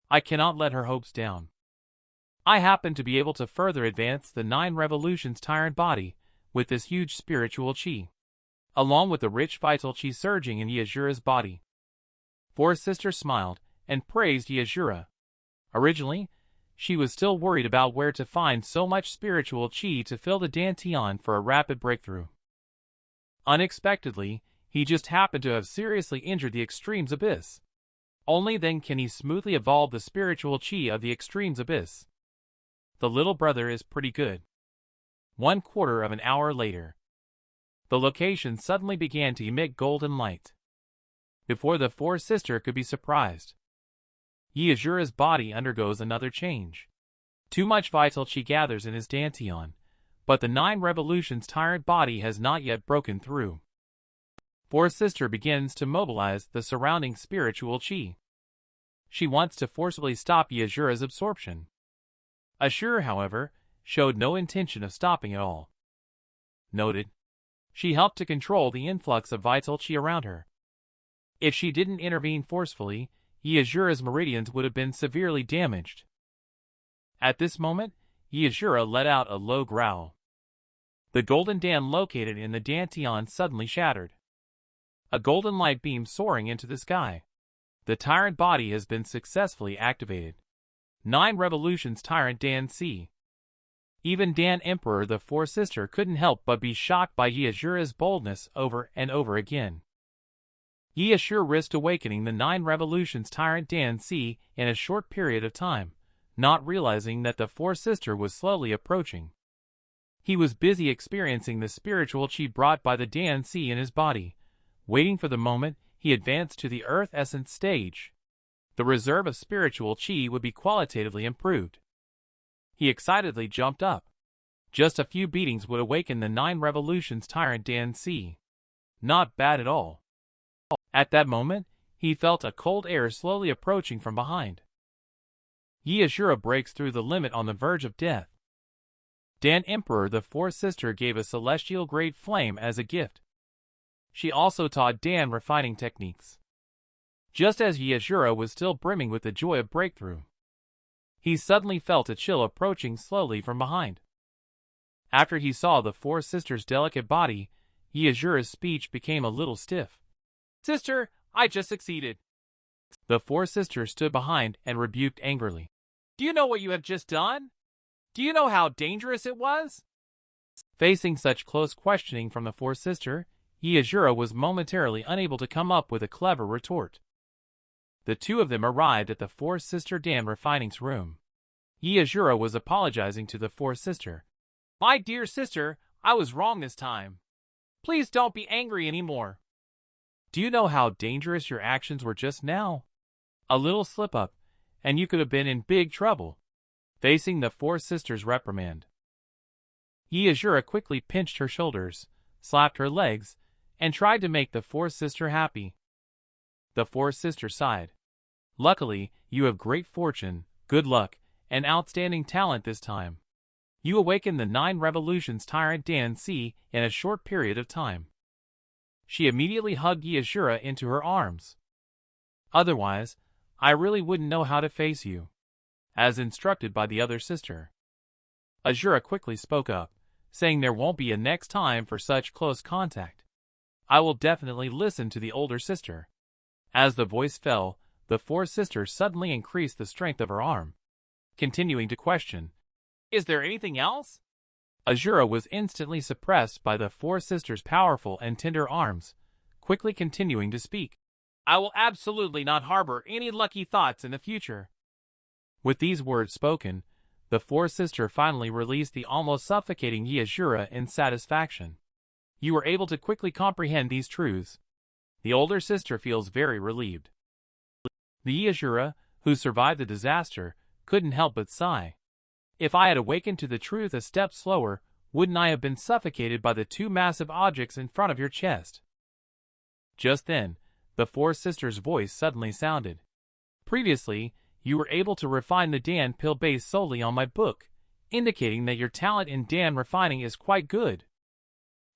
I cannot let her hopes down. I happen to be able to further advance the 9 revolutions tyrant body with this huge spiritual chi, along with the rich vital chi surging in Asura's body. Fourth sister smiled and praised Asura. Originally, she was still worried about where to find so much spiritual chi to fill the dantian for a rapid breakthrough. Unexpectedly, he just happened to have seriously injured the Extreme's abyss. Only then can he smoothly evolve the spiritual chi of the Extreme's abyss. The little brother is pretty good. 1/4 of an hour later, the location suddenly began to emit golden light. Before the fourth sister could be surprised, Asura's body undergoes another change. Too much vital chi gathers in his dantian, but the 9 revolutions tyrant body has not yet broken through. Fourth sister begins to mobilize the surrounding spiritual chi. She wants to forcibly stop Asura's absorption. Asura, however, showed no intention of stopping at all. Noted. She helped to control the influx of vital chi around her. If she didn't intervene forcefully, Asura's meridians would have been severely damaged. At this moment, Asura let out a low growl. The golden Dan located in the dantian suddenly shattered. A golden light beam soaring into the sky. The tyrant body has been successfully activated. 9 revolutions tyrant Dan C. Even Dan Emperor the fourth sister couldn't help but be shocked by Asura's boldness over and over again. Asura risked awakening the 9 revolutions tyrant Dan C in a short period of time, not realizing that the fourth sister was slowly approaching. He was busy experiencing the spiritual chi brought by the Dan C in his body, waiting for the moment he advanced to the Earth Essence stage. The reserve of spiritual chi would be qualitatively improved. He excitedly jumped up. Just a few beatings would awaken the 9 revolutions tyrant Dan C. Not bad at all. At that moment, he felt a cold air slowly approaching from behind. Asura breaks through the limit on the verge of death. Dan Emperor the fourth sister gave a celestial grade flame as a gift. She also taught Dan refining techniques. Just as Asura was still brimming with the joy of breakthrough, he suddenly felt a chill approaching slowly from behind. After he saw the fourth sister's delicate body, Asura's speech became a little stiff. "Sister, I just succeeded." The fourth sister stood behind and rebuked angrily. "Do you know what you have just done? Do you know how dangerous it was?" Facing such close questioning from the fourth sister, Asura was momentarily unable to come up with a clever retort. The two of them arrived at the fourth sister Dan refining's room. Asura was apologizing to the fourth sister. "My dear sister, I was wrong this time. Please don't be angry anymore. Do you know how dangerous your actions were just now? A little slip-up, and you could have been in big trouble. Facing the four sisters' reprimand, Asura quickly pinched her shoulders, slapped her legs, and tried to make the fourth sister happy. The fourth sister sighed. Luckily, you have great fortune, good luck, and outstanding talent this time. You awakened the 9 revolutions tyrant Dan C in a short period of time. She immediately hugged Asura into her arms. Otherwise, I really wouldn't know how to face you. As instructed by the other sister. Asura quickly spoke up, saying there won't be a next time for such close contact. I will definitely listen to the older sister. As the voice fell, the fourth sister suddenly increased the strength of her arm. Continuing to question, "Is there anything else?" Asura was instantly suppressed by the fourth sister's powerful and tender arms, quickly continuing to speak. "I will absolutely not harbor any lucky thoughts in the future." With these words spoken, the fourth sister finally released the almost suffocating Asura in satisfaction. You were able to quickly comprehend these truths. The older sister feels very relieved. The Asura, who survived the disaster, couldn't help but sigh. If I had awakened to the truth a step slower, wouldn't I have been suffocated by the 2 massive objects in front of your chest? Just then, the fourth sister's voice suddenly sounded. Previously, you were able to refine the Dan pill based solely on my book, indicating that your talent in Dan refining is quite good.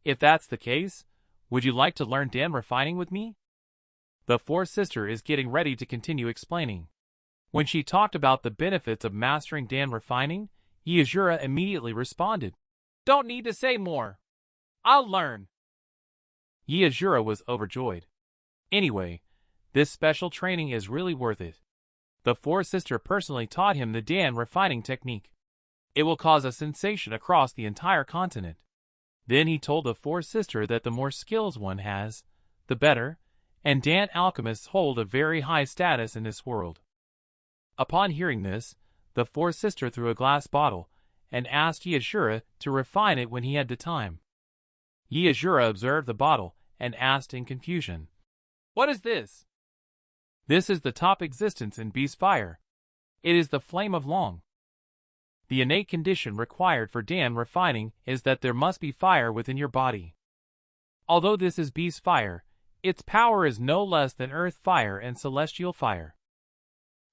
If that's the case, would you like to learn Dan refining with me? The fourth sister is getting ready to continue explaining. When she talked about the benefits of mastering Dan refining, Asura immediately responded, "Don't need to say more. I'll learn." Asura was overjoyed. Anyway, this special training is really worth it. The fourth sister personally taught him the Dan refining technique. It will cause a sensation across the entire continent. Then he told the fourth sister that the more skills one has, the better, and Dan alchemists hold a very high status in this world. Upon hearing this, the fourth sister threw a glass bottle and asked Asura to refine it when he had the time. Asura observed the bottle and asked in confusion, "What is this?" "This is the top existence in beast fire. It is the flame of Long. The innate condition required for Dan refining is that there must be fire within your body. Although this is beast fire, its power is no less than earth fire and celestial fire."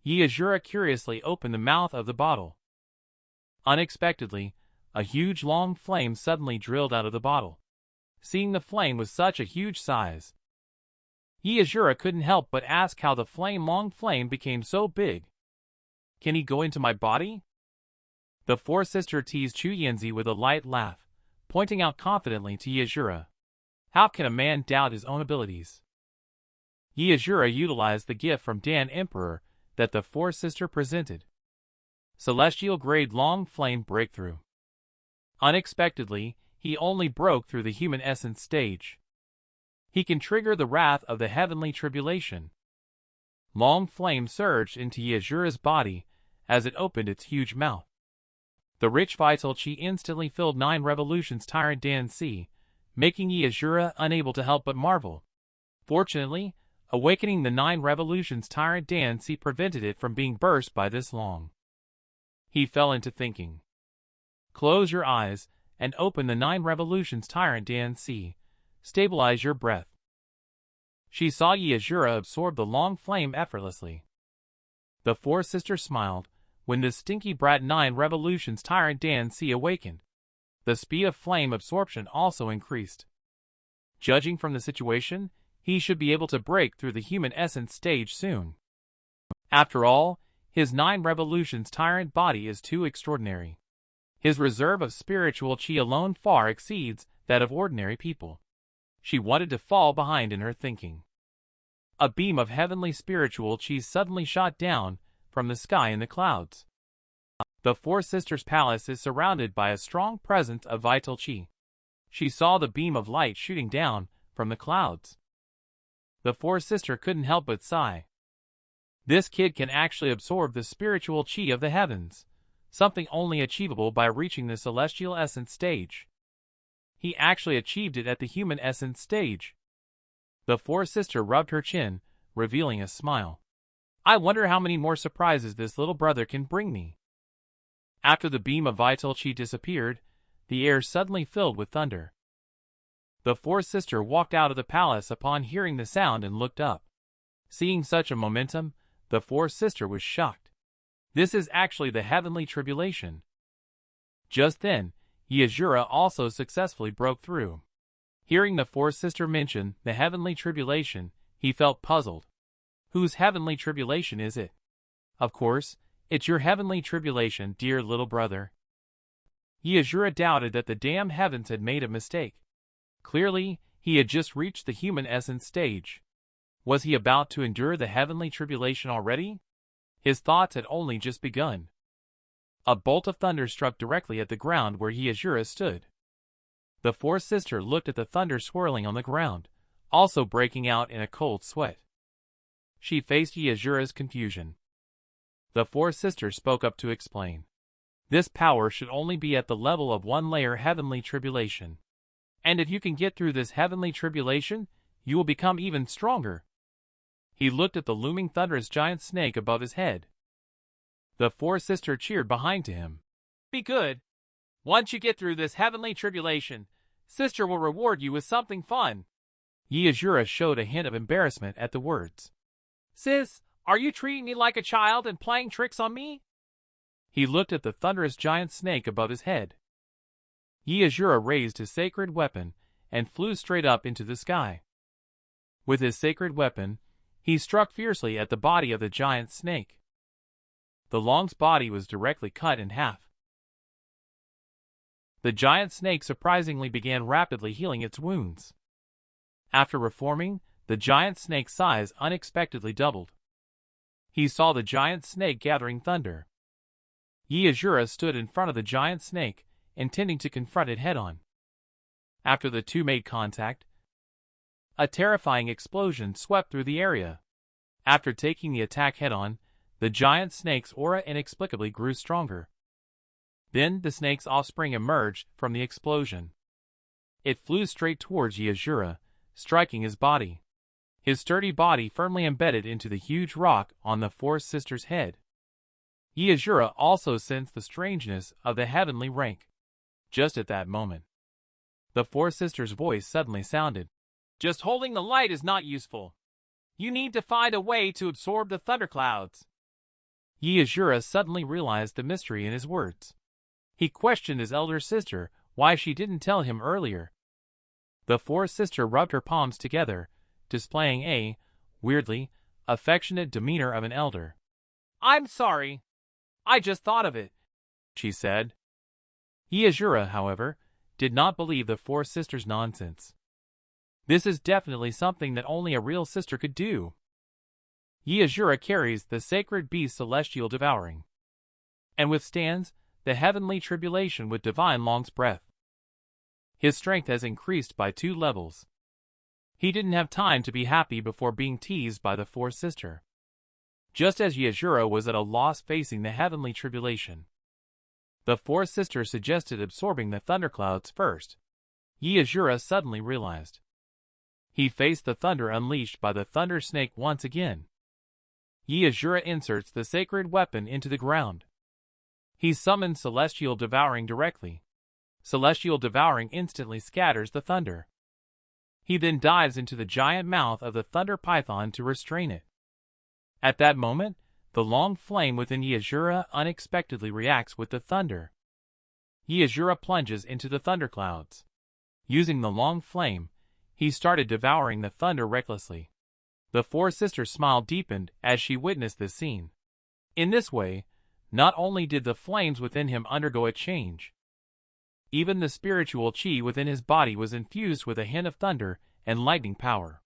Asura curiously opened the mouth of the bottle. Unexpectedly, a huge long flame suddenly drilled out of the bottle. Seeing the flame was such a huge size, Asura couldn't help but ask how the long flame became so big. "Can he go into my body?" The fourth sister teased Chuyenzi with a light laugh, pointing out confidently to Asura, "How can a man doubt his own abilities?" Asura utilized the gift from Dan Emperor that the fourth sister presented. Celestial grade long flame breakthrough. Unexpectedly, he only broke through the human essence stage. He can trigger the wrath of the heavenly tribulation. Long flame surged into Asura's body as it opened its huge mouth. The rich vital chi instantly filled 9 revolutions tyrant Dan C, making Asura unable to help but marvel. Fortunately, awakening the 9 revolutions tyrant Dan C prevented it from being burst by this long. He fell into thinking. Close your eyes and open the 9 revolutions tyrant Dan C. Stabilize your breath. She saw Asura absorb the long flame effortlessly. The fourth sister smiled when the stinky brat 9 revolutions tyrant Dan C awakened. The speed of flame absorption also increased. Judging from the situation, he should be able to break through the human essence stage soon. After all, his 9 revolutions tyrant body is too extraordinary. His reserve of spiritual chi alone far exceeds that of ordinary people. She wanted to fall behind in her thinking. A beam of heavenly spiritual chi suddenly shot down from the sky in the clouds. The fourth sister's palace is surrounded by a strong presence of vital chi. She saw the beam of light shooting down from the clouds. The fourth sister couldn't help but sigh. This kid can actually absorb the spiritual chi of the heavens, something only achievable by reaching the celestial essence stage. He actually achieved it at the human essence stage. The fourth sister rubbed her chin, revealing a smile. I wonder how many more surprises this little brother can bring me. After the beam of vital chi disappeared, the air suddenly filled with thunder. The fourth sister walked out of the palace upon hearing the sound and looked up. Seeing such a momentum, the fourth sister was shocked. This is actually the heavenly tribulation. Just then, Asura also successfully broke through. Hearing the fourth sister mention the heavenly tribulation, he felt puzzled. Whose heavenly tribulation is it? Of course, it's your heavenly tribulation, dear little brother. Asura doubted that the damn heavens had made a mistake. Clearly, he had just reached the human essence stage. Was he about to endure the heavenly tribulation already? His thoughts had only just begun. A bolt of thunder struck directly at the ground where Asura stood. The fourth sister looked at the thunder swirling on the ground, also breaking out in a cold sweat. She faced Asura's confusion. The fourth sister spoke up to explain. This power should only be at the level of one layer heavenly tribulation. And if you can get through this heavenly tribulation, you will become even stronger. He looked at the looming thunderous giant snake above his head. The fourth sister cheered behind to him. Be good. Once you get through this heavenly tribulation, sister will reward you with something fun. Asura showed a hint of embarrassment at the words. Sis, are you treating me like a child and playing tricks on me? He looked at the thunderous giant snake above his head. Asura raised his sacred weapon and flew straight up into the sky. With his sacred weapon, he struck fiercely at the body of the giant snake. The long's body was directly cut in half. The giant snake surprisingly began rapidly healing its wounds. After reforming, the giant snake's size unexpectedly doubled. He saw the giant snake gathering thunder. Asura stood in front of the giant snake, intending to confront it head-on. After the two made contact, a terrifying explosion swept through the area. After taking the attack head-on, the giant snake's aura inexplicably grew stronger. Then the snake's offspring emerged from the explosion. It flew straight towards Asura, striking his body. His sturdy body firmly embedded into the huge rock on the fourth sister's head. Asura also sensed the strangeness of the heavenly rank. Just at that moment, the fourth sister's voice suddenly sounded. Just holding the light is not useful. You need to find a way to absorb the thunderclouds. Asura suddenly realized the mystery in his words. He questioned his elder sister why she didn't tell him earlier. The fourth sister rubbed her palms together, displaying a, weirdly, affectionate demeanor of an elder. I'm sorry. I just thought of it, she said. Asura, however, did not believe the fourth sister's nonsense. This is definitely something that only a real sister could do. Asura carries the sacred beast celestial devouring, and withstands the heavenly tribulation with divine long's breath. His strength has increased by 2 levels. He didn't have time to be happy before being teased by the fourth sister. Just as Asura was at a loss facing the heavenly tribulation, the fourth sister suggested absorbing the thunderclouds first. Asura suddenly realized. He faced the thunder unleashed by the thunder snake once again. Asura inserts the sacred weapon into the ground. He summons Celestial Devouring directly. Celestial Devouring instantly scatters the thunder. He then dives into the giant mouth of the thunder python to restrain it. At that moment, the long flame within Asura unexpectedly reacts with the thunder. Asura plunges into the thunderclouds. Using the long flame, he started devouring the thunder recklessly. The fourth sister's smile deepened as she witnessed this scene. In this way, not only did the flames within him undergo a change, even the spiritual chi within his body was infused with a hint of thunder and lightning power.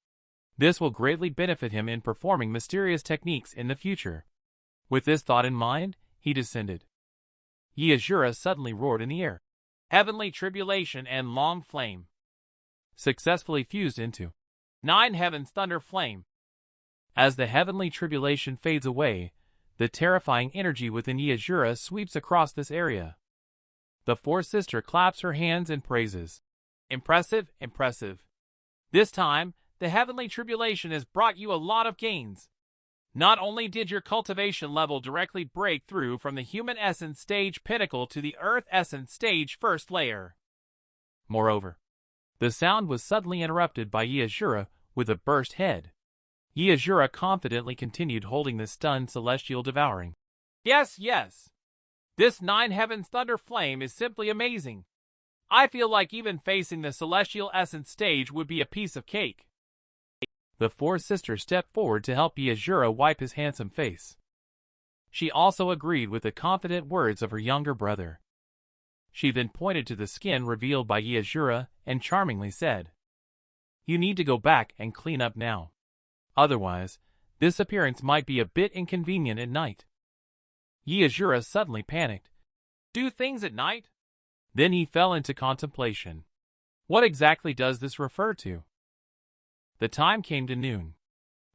This will greatly benefit him in performing mysterious techniques in the future. With this thought in mind, he descended. Asura suddenly roared in the air. Heavenly tribulation and long flame successfully fused into 9 heavens thunder flame. As the heavenly tribulation fades away, the terrifying energy within Asura sweeps across this area. The fourth sister claps her hands and praises. Impressive, impressive. This time, the heavenly tribulation has brought you a lot of gains. Not only did your cultivation level directly break through from the human essence stage pinnacle to the earth essence stage first layer. Moreover, the sound was suddenly interrupted by Asura with a burst head. Asura confidently continued holding the stunned celestial devouring. Yes, yes. This 9 heavens thunder flame is simply amazing. I feel like even facing the celestial essence stage would be a piece of cake. The fourth sister stepped forward to help Asura wipe his handsome face. She also agreed with the confident words of her younger brother. She then pointed to the skin revealed by Asura and charmingly said, "You need to go back and clean up now. Otherwise, this appearance might be a bit inconvenient at night." Asura suddenly panicked. Do things at night? Then he fell into contemplation. What exactly does this refer to? The time came to noon.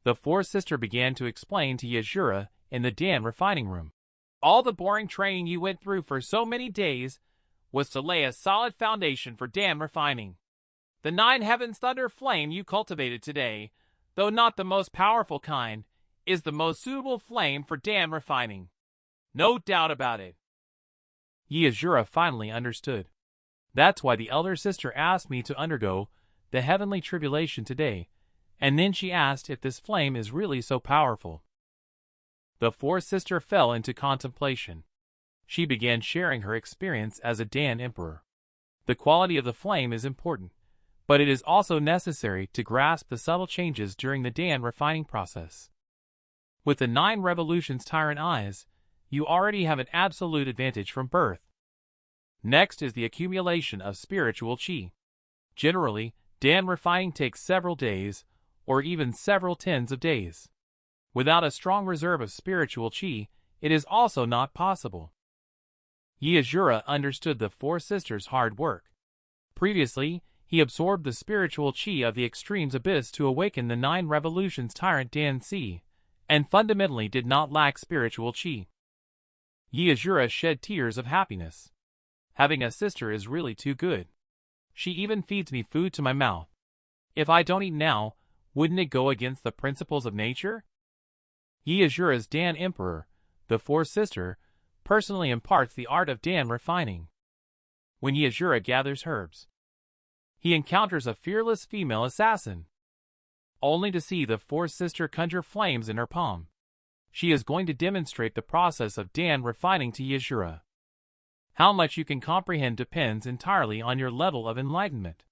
The fourth sister began to explain to Asura in the Dan refining room. All the boring training you went through for so many days was to lay a solid foundation for Dan refining. The 9 heavens thunder flame you cultivated today, though not the most powerful kind, is the most suitable flame for Dan refining. No doubt about it. Asura finally understood. That's why the elder sister asked me to undergo the heavenly tribulation today, and then she asked if this flame is really so powerful. The fourth sister fell into contemplation. She began sharing her experience as a Dan emperor. The quality of the flame is important, but it is also necessary to grasp the subtle changes during the Dan refining process. With the 9 revolutions tyrant eyes, you already have an absolute advantage from birth. Next is the accumulation of spiritual chi. Generally, Dan refining takes several days, or even several tens of days. Without a strong reserve of spiritual chi, it is also not possible. Asura understood the four sisters' hard work. Previously, he absorbed the spiritual chi of the extremes abyss to awaken the 9 revolutions tyrant Dan Si, and fundamentally did not lack spiritual chi. Asura shed tears of happiness. Having a sister is really too good. She even feeds me food to my mouth. If I don't eat now, wouldn't it go against the principles of nature? Asura's Dan Emperor, the fourth sister, personally imparts the art of Dan refining. When Asura gathers herbs, he encounters a fearless female assassin, only to see the fourth sister conjure flames in her palm. She is going to demonstrate the process of Dan refining to Asura. How much you can comprehend depends entirely on your level of enlightenment.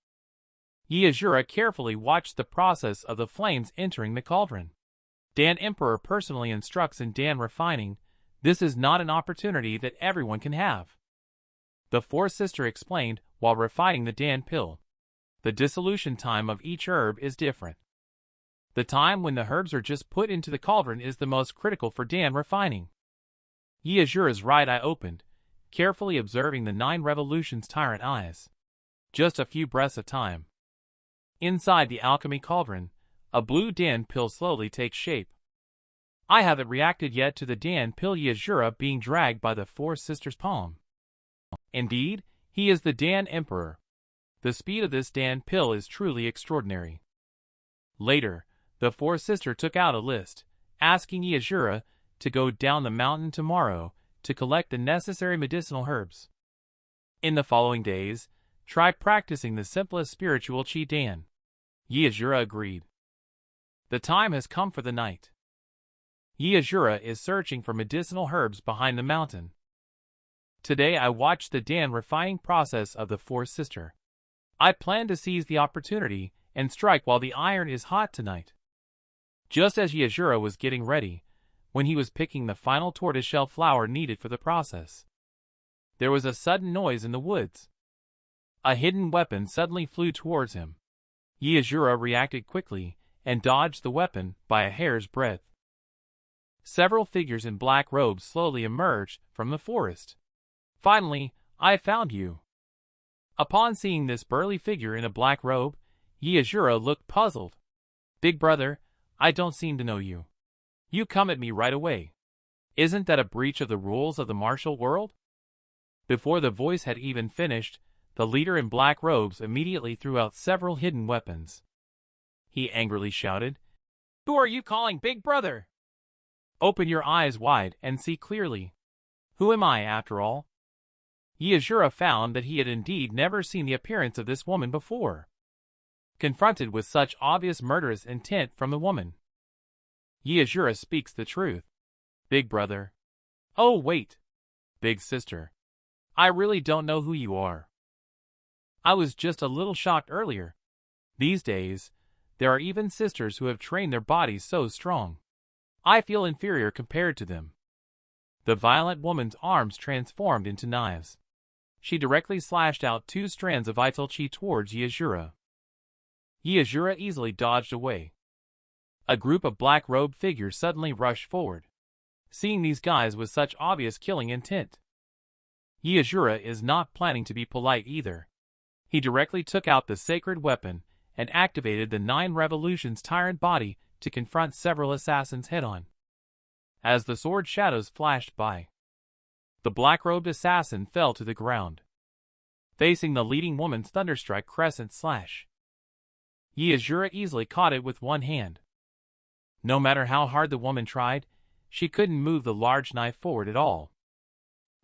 Asura carefully watched the process of the flames entering the cauldron. Dan Emperor personally instructs in Dan refining. This is not an opportunity that everyone can have. The fourth sister explained while refining the Dan pill. The dissolution time of each herb is different. The time when the herbs are just put into the cauldron is the most critical for Dan refining. Asura's right eye opened, carefully observing the 9 revolutions tyrant eyes. Just a few breaths of time. Inside the alchemy cauldron, a blue Dan pill slowly takes shape. I haven't reacted yet to the Dan pill Asura being dragged by the four sisters' palm. Indeed, he is the Dan Emperor. The speed of this Dan pill is truly extraordinary. Later, the fourth sister took out a list, asking Asura to go down the mountain tomorrow to collect the necessary medicinal herbs. In the following days, try practicing the simplest spiritual chi Dan. Asura agreed. The time has come for the night. Asura is searching for medicinal herbs behind the mountain. Today I watched the Dan refining process of the fourth sister. I plan to seize the opportunity and strike while the iron is hot tonight. Just as Asura was getting ready, when he was picking the final tortoiseshell flower needed for the process, there was a sudden noise in the woods. A hidden weapon suddenly flew towards him. Asura reacted quickly and dodged the weapon by a hair's breadth. Several figures in black robes slowly emerged from the forest. Finally, I found you. Upon seeing this burly figure in a black robe, Asura looked puzzled. Big brother, I don't seem to know you. You come at me right away. Isn't that a breach of the rules of the martial world? Before the voice had even finished, the leader in black robes immediately threw out several hidden weapons. He angrily shouted, "Who are you calling Big Brother? Open your eyes wide and see clearly. Who am I, after all? Asura found that he had indeed never seen the appearance of this woman before. Confronted with such obvious murderous intent from the woman, Asura speaks the truth. Big brother. Oh wait. Big sister. I really don't know who you are. I was just a little shocked earlier. These days, there are even sisters who have trained their bodies so strong. I feel inferior compared to them. The violent woman's arms transformed into knives. She directly slashed out 2 strands of vital chi towards Asura. Asura easily dodged away. A group of black-robed figures suddenly rushed forward, seeing these guys with such obvious killing intent. Asura is not planning to be polite either. He directly took out the sacred weapon and activated the 9 revolutions tyrant body to confront several assassins head-on. As the sword shadows flashed by, the black-robed assassin fell to the ground, facing the leading woman's thunderstrike crescent slash. Asura easily caught it with one hand. No matter how hard the woman tried, she couldn't move the large knife forward at all.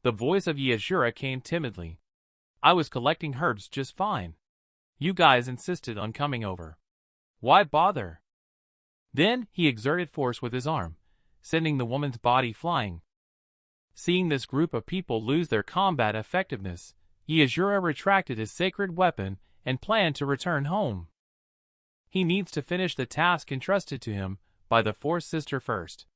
The voice of Asura came timidly. I was collecting herbs just fine. You guys insisted on coming over. Why bother? Then he exerted force with his arm, sending the woman's body flying. Seeing this group of people lose their combat effectiveness, Asura retracted his sacred weapon and planned to return home. He needs to finish the task entrusted to him by the 4th sister first.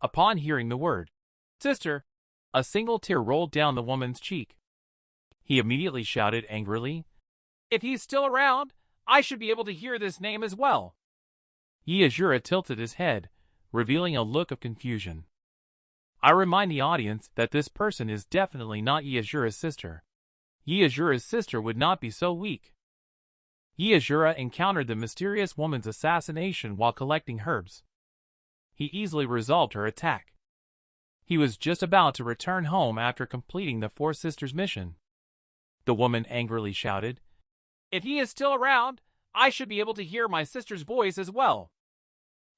Upon hearing the word, "Sister," a single tear rolled down the woman's cheek. He immediately shouted angrily, "If he's still around, I should be able to hear this name as well." Asura tilted his head, revealing a look of confusion. I remind the audience that this person is definitely not Asura's sister. Asura's sister would not be so weak. Asura encountered the mysterious woman's assassination while collecting herbs. He easily resolved her attack. He was just about to return home after completing the 4 sisters' mission. The woman angrily shouted, "If he is still around, I should be able to hear my sister's voice as well.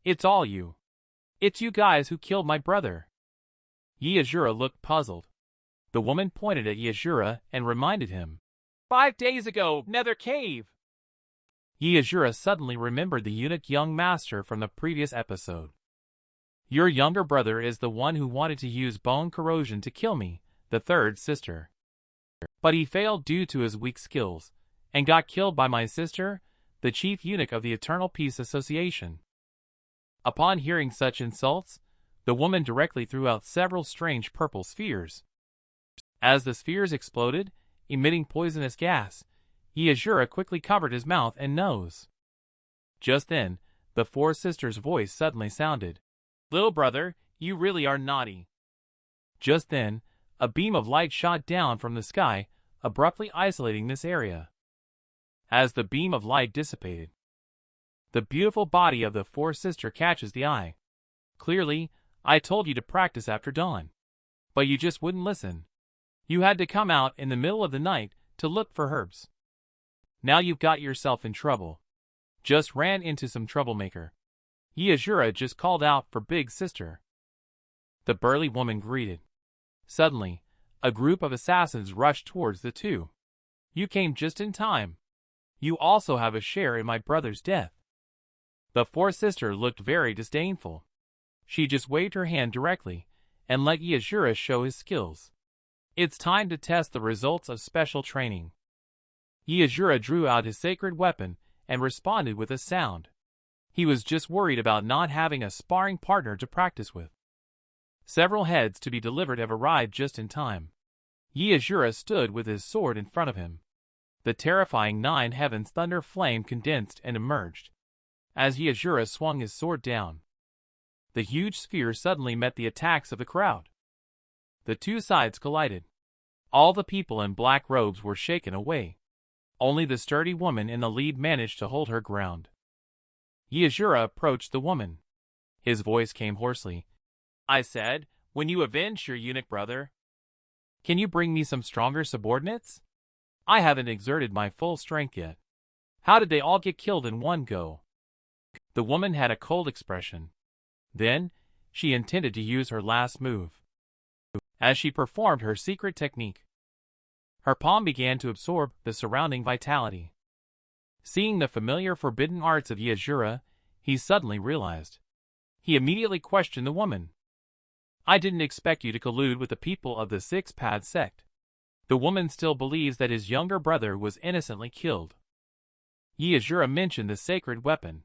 It's all you. It's you guys who killed my brother." Asura looked puzzled. The woman pointed at Asura and reminded him, 5 days ago, Nether Cave." Asura suddenly remembered the eunuch young master from the previous episode. "Your younger brother is the one who wanted to use bone corrosion to kill me, the 3rd sister. But he failed due to his weak skills, and got killed by my sister, the chief eunuch of the Eternal Peace Association." Upon hearing such insults, the woman directly threw out several strange purple spheres. As the spheres exploded, emitting poisonous gas, Asura quickly covered his mouth and nose. Just then, the 4 sisters' voice suddenly sounded, "Little brother, you really are naughty." Just then, a beam of light shot down from the sky, abruptly isolating this area. As the beam of light dissipated, the beautiful body of the 4th sister catches the eye. "Clearly, I told you to practice after dawn. But you just wouldn't listen. You had to come out in the middle of the night to look for herbs. Now you've got yourself in trouble. Just ran into some troublemaker. Asura just called out for big sister." The burly woman greeted. Suddenly, a group of assassins rushed towards the two. "You came just in time. You also have a share in my brother's death." The 4th sister looked very disdainful. She just waved her hand directly and let Asura show his skills. It's time to test the results of special training. Asura drew out his sacred weapon and responded with a sound. He was just worried about not having a sparring partner to practice with. Several heads to be delivered have arrived just in time. Asura stood with his sword in front of him. The terrifying 9 heavens thunder flame condensed and emerged. As Asura swung his sword down, the huge sphere suddenly met the attacks of the crowd. The 2 sides collided. All the people in black robes were shaken away. Only the sturdy woman in the lead managed to hold her ground. Asura approached the woman. His voice came hoarsely. "I said, when you avenge your eunuch brother, can you bring me some stronger subordinates? I haven't exerted my full strength yet. How did they all get killed in one go?" The woman had a cold expression. Then, she intended to use her last move. As she performed her secret technique, her palm began to absorb the surrounding vitality. Seeing the familiar forbidden arts of Asura, he suddenly realized. He immediately questioned the woman. "I didn't expect you to collude with the people of the Six-Path sect." The woman still believes that his younger brother was innocently killed. Asura mentioned the sacred weapon.